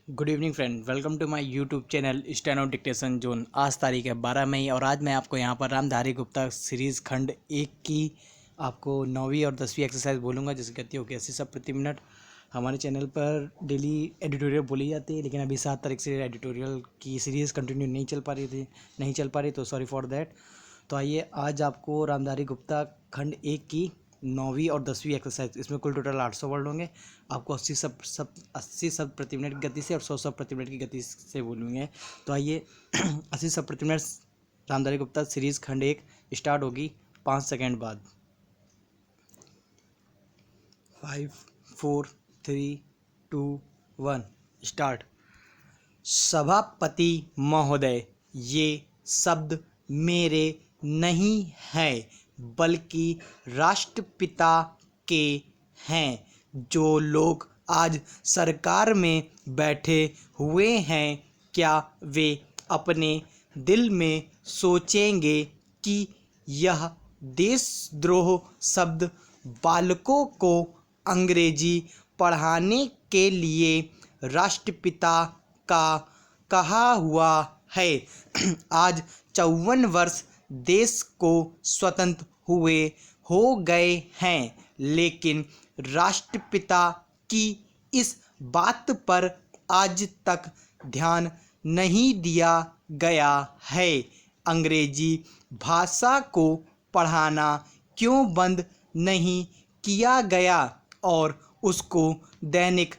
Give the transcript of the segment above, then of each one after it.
Good evening friend, welcome to my YouTube channel steno dictation zone. आज तारीख है 12 मई और आज मैं आपको यहाँ पर रामधारी गुप्ता सीरीज़ खंड 1 की आपको 9वीं और 10वीं एक्सरसाइज बोलूँगा, जिसकी गति होगी 80 शब्द प्रति मिनट। हमारे चैनल पर डेली एडिटोरियल बोली जाती है, लेकिन अभी 7 तारीख से एडिटोरियल की सीरीज़ कंटिन्यू नहीं चल पा रही, तो सॉरी फॉर दैट। तो आइए आज आपको रामधारी गुप्ता खंड 1 की 9वीं और 10वीं एक्सरसाइज, इसमें कुल टोटल 800 वर्ड होंगे। आपको 80 शब्द प्रति मिनट की गति से और 100 शब्द प्रति मिनट की गति से बोलूँगे। तो आइए 80 शब्द प्रति मिनट रामधारी गुप्ता सीरीज़ खंड 1 स्टार्ट होगी 5 सेकेंड बाद। 5 4 3 2 1 स्टार्ट। सभापति महोदय, ये शब्द मेरे नहीं हैं बल्कि राष्ट्रपिता के हैं। जो लोग आज सरकार में बैठे हुए हैं, क्या वे अपने दिल में सोचेंगे कि यह देशद्रोह शब्द बालकों को अंग्रेजी पढ़ाने के लिए राष्ट्रपिता का कहा हुआ है। आज 54 वर्ष देश को स्वतंत्र हुए हो गए हैं, लेकिन राष्ट्रपिता की इस बात पर आज तक ध्यान नहीं दिया गया है। अंग्रेजी भाषा को पढ़ाना क्यों बंद नहीं किया गया और उसको दैनिक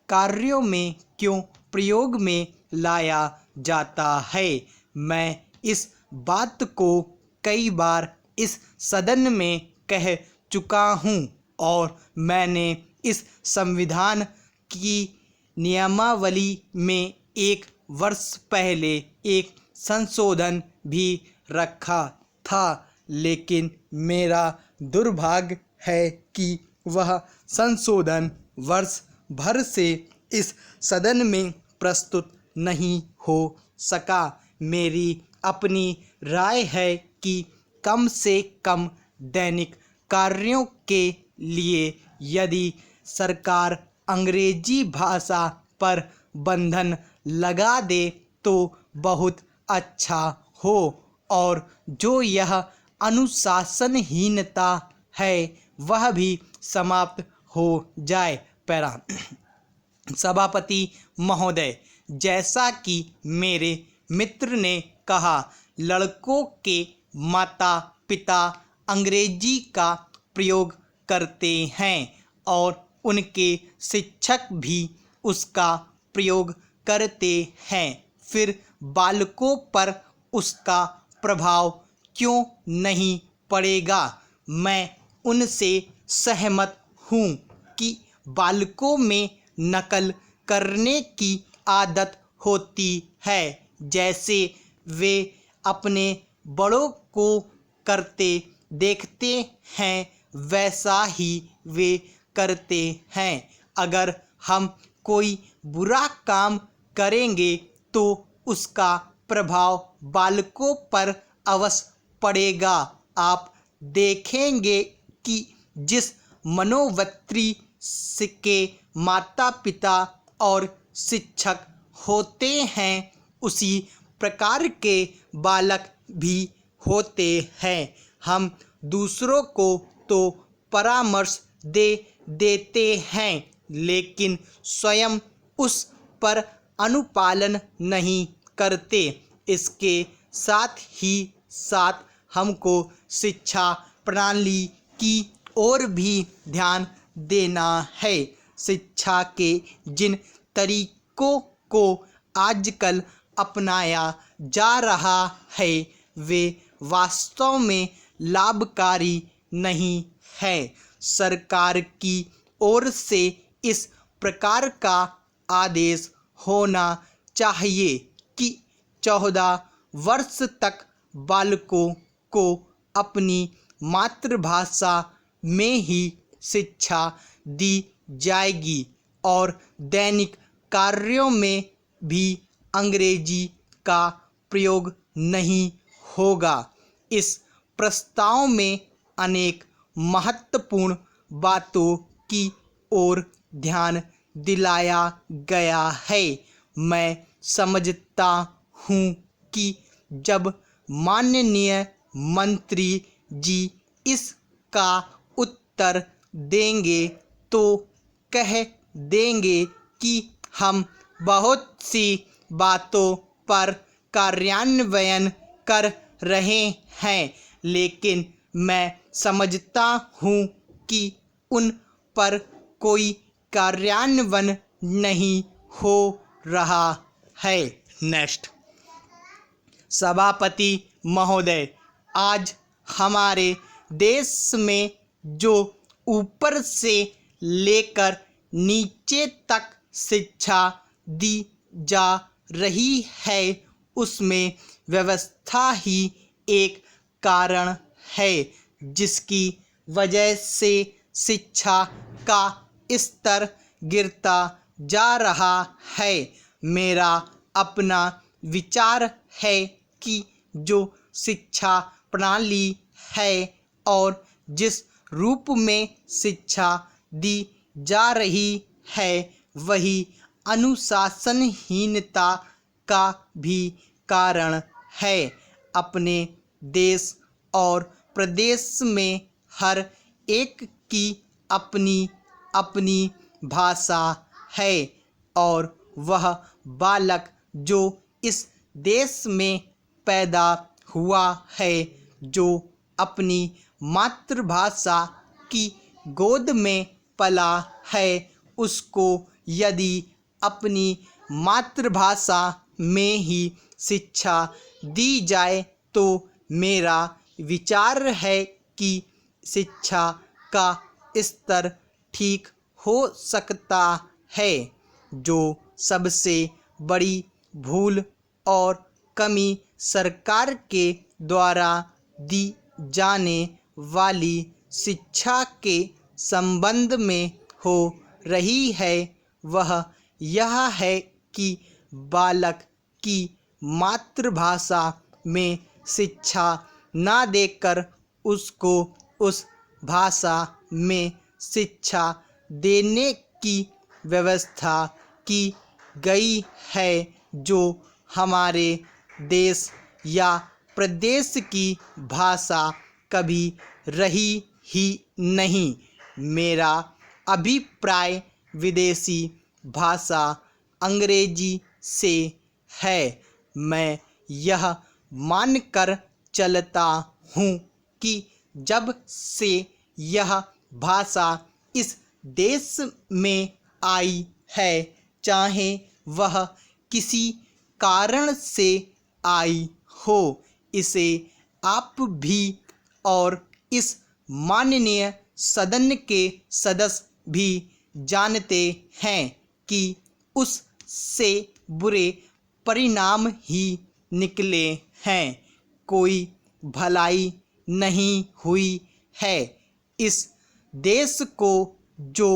कार्यों में क्यों प्रयोग में लाया जाता है। मैं इस बात को कई बार इस सदन में कह चुका हूँ और मैंने इस संविधान की नियमावली में 1 वर्ष पहले एक संशोधन भी रखा था, लेकिन मेरा दुर्भाग्य है कि वह संशोधन वर्ष भर से इस सदन में प्रस्तुत नहीं हो सका। मेरी अपनी राय है कि कम से कम दैनिक कार्यों के लिए यदि सरकार अंग्रेजी भाषा पर बंधन लगा दे तो बहुत अच्छा हो और जो यह अनुशासनहीनता है वह भी समाप्त हो जाए। पैरा। सभापति महोदय, जैसा कि मेरे मित्र ने कहा, लड़कों के माता पिता अंग्रेजी का प्रयोग करते हैं और उनके शिक्षक भी उसका प्रयोग करते हैं, फिर बालकों पर उसका प्रभाव क्यों नहीं पड़ेगा। मैं उनसे सहमत हूँ कि बालकों में नकल करने की आदत होती है, जैसे वे अपने बड़ों को करते देखते हैं वैसा ही वे करते हैं। अगर हम कोई बुरा काम करेंगे तो उसका प्रभाव बालकों पर अवश्य पड़ेगा। आप देखेंगे कि जिस मनोवृत्ति के माता पिता और शिक्षक होते हैं उसी प्रकार के बालक भी होते हैं। हम दूसरों को तो परामर्श दे देते हैं, लेकिन स्वयं उस पर अनुपालन नहीं करते। इसके साथ ही साथ हमको शिक्षा प्रणाली की ओर भी ध्यान देना है। शिक्षा के जिन तरीकों को आजकल अपनाया जा रहा है वे वास्तव में लाभकारी नहीं है। सरकार की ओर से इस प्रकार का आदेश होना चाहिए कि 14 वर्ष तक बालकों को अपनी मातृभाषा में ही शिक्षा दी जाएगी और दैनिक कार्यों में भी अंग्रेजी का प्रयोग नहीं होगा। इस प्रस्ताव में अनेक महत्वपूर्ण बातों की ओर ध्यान दिलाया गया है। मैं समझता हूँ कि जब माननीय मंत्री जी इसका उत्तर देंगे तो कह देंगे कि हम बहुत सी बातों पर कार्यान्वयन कर रहे हैं, लेकिन मैं समझता हूँ कि उन पर कोई कार्यान्वयन नहीं हो रहा है। नेक्स्ट, सभापति महोदय, आज हमारे देश में जो ऊपर से लेकर नीचे तक शिक्षा दी जा रही है उसमें व्यवस्था ही एक कारण है, जिसकी वजह से शिक्षा का स्तर गिरता जा रहा है। मेरा अपना विचार है कि जो शिक्षा प्रणाली है और जिस रूप में शिक्षा दी जा रही है वही अनुशासनहीनता का भी कारण है। अपने देश और प्रदेश में हर एक की अपनी अपनी भाषा है और वह बालक जो इस देश में पैदा हुआ है, जो अपनी मातृभाषा की गोद में पला है, उसको यदि अपनी मातृभाषा में ही शिक्षा दी जाए तो मेरा विचार है कि शिक्षा का स्तर ठीक हो सकता है। जो सबसे बड़ी भूल और कमी सरकार के द्वारा दी जाने वाली शिक्षा के संबंध में हो रही है वह यह है कि बालक की मातृभाषा में शिक्षा ना देकर उसको उस भाषा में शिक्षा देने की व्यवस्था की गई है, जो हमारे देश या प्रदेश की भाषा कभी रही ही नहीं। मेरा अभिप्राय विदेशी भाषा अंग्रेजी से है। मैं यह मानकर चलता हूँ कि जब से यह भाषा इस देश में आई है, चाहे वह किसी कारण से आई हो, इसे आप भी और इस माननीय सदन के सदस्य भी जानते हैं कि उससे बुरे परिणाम ही निकले हैं। कोई भलाई नहीं हुई है। इस देश को जो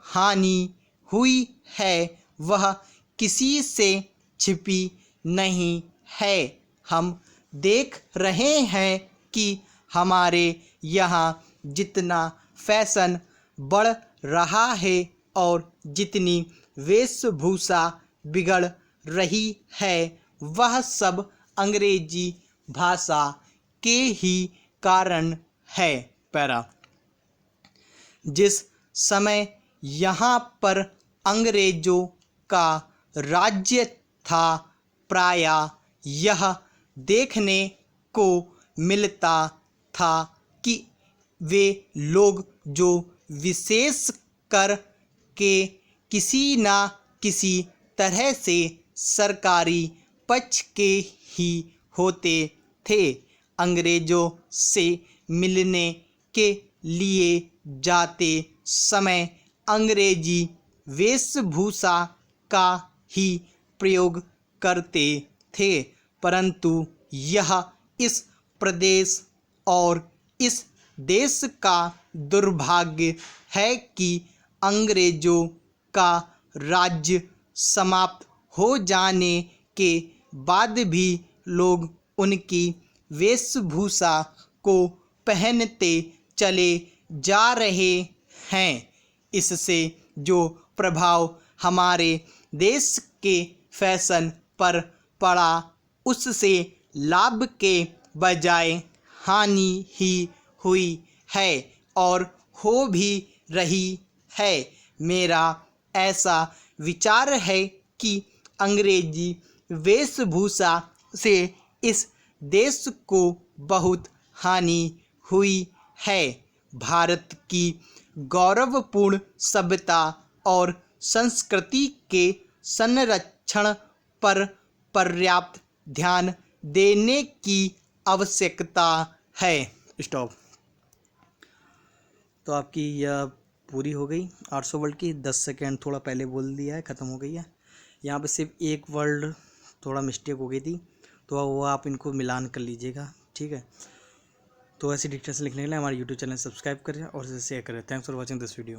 हानि हुई है वह किसी से छिपी नहीं है। हम देख रहे हैं कि हमारे यहाँ जितना फैशन बढ़ रहा है और जितनी वेशभूषा बिगड़ रही है वह सब अंग्रेजी भाषा के ही कारण है। पैरा, जिस समय यहाँ पर अंग्रेजों का राज्य था, प्रायः यह देखने को मिलता था कि वे लोग जो विशेष कर के किसी न किसी तरह से सरकारी पक्ष के ही होते थे, अंग्रेज़ों से मिलने के लिए जाते समय अंग्रेजी वेशभूषा का ही प्रयोग करते थे। परंतु यह इस प्रदेश और इस देश का दुर्भाग्य है कि अंग्रेज़ों का राज्य समाप्त हो जाने के बाद भी लोग उनकी वेशभूषा को पहनते चले जा रहे हैं। इससे जो प्रभाव हमारे देश के फैशन पर पड़ा, उससे लाभ के बजाय हानि ही हुई है और हो भी रही है। मेरा ऐसा विचार है कि अंग्रेजी वेशभूषा से इस देश को बहुत हानि हुई है। भारत की गौरवपूर्ण सभ्यता और संस्कृति के संरक्षण पर पर्याप्त ध्यान देने की आवश्यकता है। स्टॉप। तो आपकी यह पूरी हो गई 800 वर्ड की। 10 सेकेंड थोड़ा पहले बोल दिया है, ख़त्म हो गई है। यहाँ पे सिर्फ एक वर्ड थोड़ा मिस्टेक हो गई थी, तो वो आप इनको मिलान कर लीजिएगा, ठीक है। तो ऐसी डिटेल्स लिखने के लिए हमारे यूट्यूब चैनल सब्सक्राइब करें और इसे शेयर करें। Thanks for watching this video.